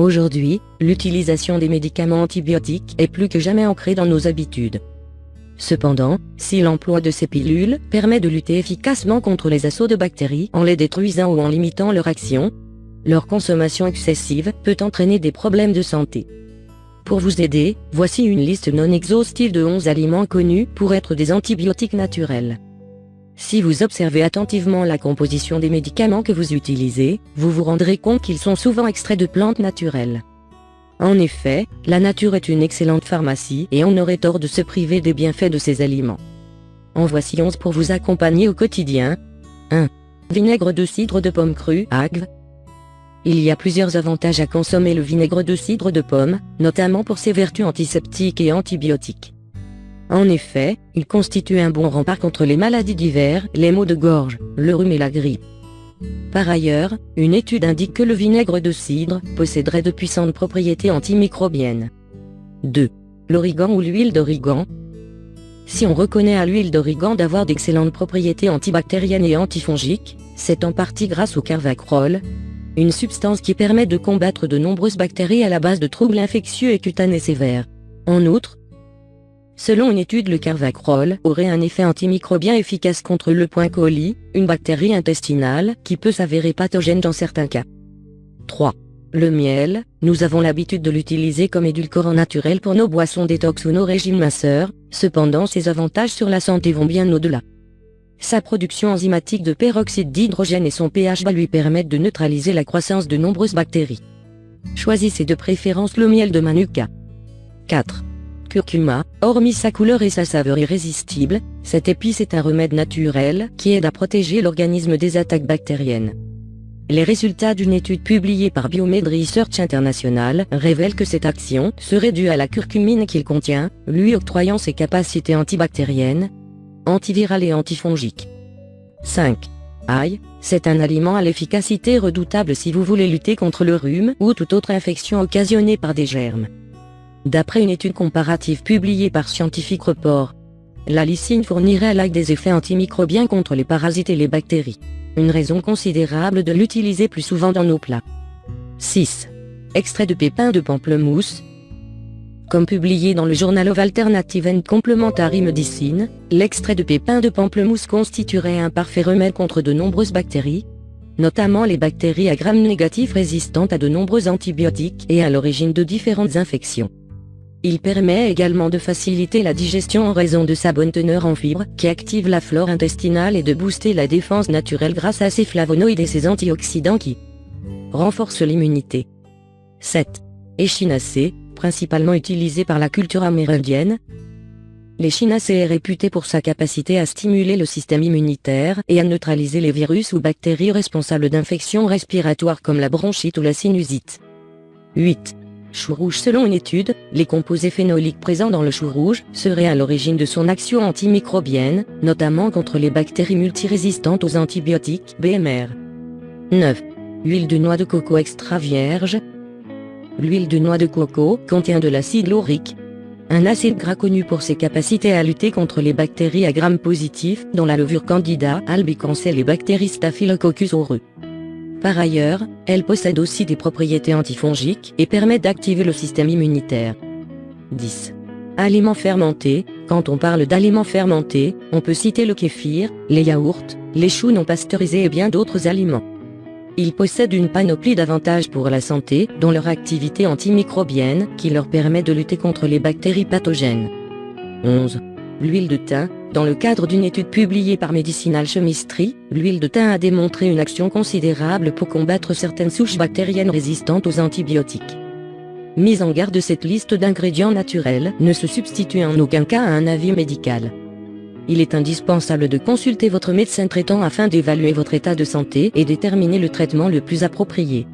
Aujourd'hui, l'utilisation des médicaments antibiotiques est plus que jamais ancrée dans nos habitudes. Cependant, si l'emploi de ces pilules permet de lutter efficacement contre les assauts de bactéries en les détruisant ou en limitant leur action, leur consommation excessive peut entraîner des problèmes de santé. Pour vous aider, voici une liste non exhaustive de 11 aliments connus pour être des antibiotiques naturels. Si vous observez attentivement la composition des médicaments que vous utilisez, vous vous rendrez compte qu'ils sont souvent extraits de plantes naturelles. En effet, la nature est une excellente pharmacie et on aurait tort de se priver des bienfaits de ces aliments. En voici 11 pour vous accompagner au quotidien. 1. Vinaigre de cidre de pomme crue, AGV. Il y a plusieurs avantages à consommer le vinaigre de cidre de pomme, notamment pour ses vertus antiseptiques et antibiotiques. En effet, il constitue un bon rempart contre les maladies divers, les maux de gorge, le rhume et la grippe. Par ailleurs, une étude indique que le vinaigre de cidre posséderait de puissantes propriétés antimicrobiennes. 2. L'origan ou l'huile d'origan. Si on reconnaît à l'huile d'origan d'avoir d'excellentes propriétés antibactériennes et antifongiques, c'est en partie grâce au carvacrol, une substance qui permet de combattre de nombreuses bactéries à la base de troubles infectieux et cutanés sévères. En outre, selon une étude, le carvacrol aurait un effet antimicrobien efficace contre le point coli, une bactérie intestinale qui peut s'avérer pathogène dans certains cas. 3. Le miel, nous avons l'habitude de l'utiliser comme édulcorant naturel pour nos boissons détox ou nos régimes minceurs, cependant ses avantages sur la santé vont bien au-delà. Sa production enzymatique de peroxyde d'hydrogène et son pH bas lui permettent de neutraliser la croissance de nombreuses bactéries. Choisissez de préférence le miel de Manuka. 4. Curcuma, hormis sa couleur et sa saveur irrésistible, cette épice est un remède naturel qui aide à protéger l'organisme des attaques bactériennes. Les résultats d'une étude publiée par Biomed Research International révèlent que cette action serait due à la curcumine qu'il contient, lui octroyant ses capacités antibactériennes, antivirales et antifongiques. 5. Ail, c'est un aliment à l'efficacité redoutable si vous voulez lutter contre le rhume ou toute autre infection occasionnée par des germes. D'après une étude comparative publiée par Scientific Report, la lysine fournirait à l'ail des effets antimicrobiens contre les parasites et les bactéries. Une raison considérable de l'utiliser plus souvent dans nos plats. 6. Extrait de pépins de pamplemousse. Comme publié dans le Journal of Alternative and Complementary Medicine, l'extrait de pépins de pamplemousse constituerait un parfait remède contre de nombreuses bactéries, notamment les bactéries à gram négatif résistantes à de nombreux antibiotiques et à l'origine de différentes infections. Il permet également de faciliter la digestion en raison de sa bonne teneur en fibres, qui active la flore intestinale et de booster la défense naturelle grâce à ses flavonoïdes et ses antioxydants qui renforcent l'immunité. 7. Échinacée, principalement utilisée par la culture amérindienne. L'échinacée est réputée pour sa capacité à stimuler le système immunitaire et à neutraliser les virus ou bactéries responsables d'infections respiratoires comme la bronchite ou la sinusite. 8. Chou rouge. Selon une étude, les composés phénoliques présents dans le chou rouge seraient à l'origine de son action antimicrobienne, notamment contre les bactéries multirésistantes aux antibiotiques BMR. 9. Huile de noix de coco extra vierge. L'huile de noix de coco contient de l'acide laurique, un acide gras connu pour ses capacités à lutter contre les bactéries à gram positif, dont la levure Candida albicans et les bactéries Staphylococcus aureus. Par ailleurs, elle possède aussi des propriétés antifongiques et permet d'activer le système immunitaire. 10. Aliments fermentés. Quand on parle d'aliments fermentés, on peut citer le kéfir, les yaourts, les choux non pasteurisés et bien d'autres aliments. Ils possèdent une panoplie d'avantages pour la santé, dont leur activité antimicrobienne, qui leur permet de lutter contre les bactéries pathogènes. 11. L'huile de thym. Dans le cadre d'une étude publiée par Medicinal Chemistry, l'huile de thym a démontré une action considérable pour combattre certaines souches bactériennes résistantes aux antibiotiques. Mise en garde, cette liste d'ingrédients naturels ne se substitue en aucun cas à un avis médical. Il est indispensable de consulter votre médecin traitant afin d'évaluer votre état de santé et déterminer le traitement le plus approprié.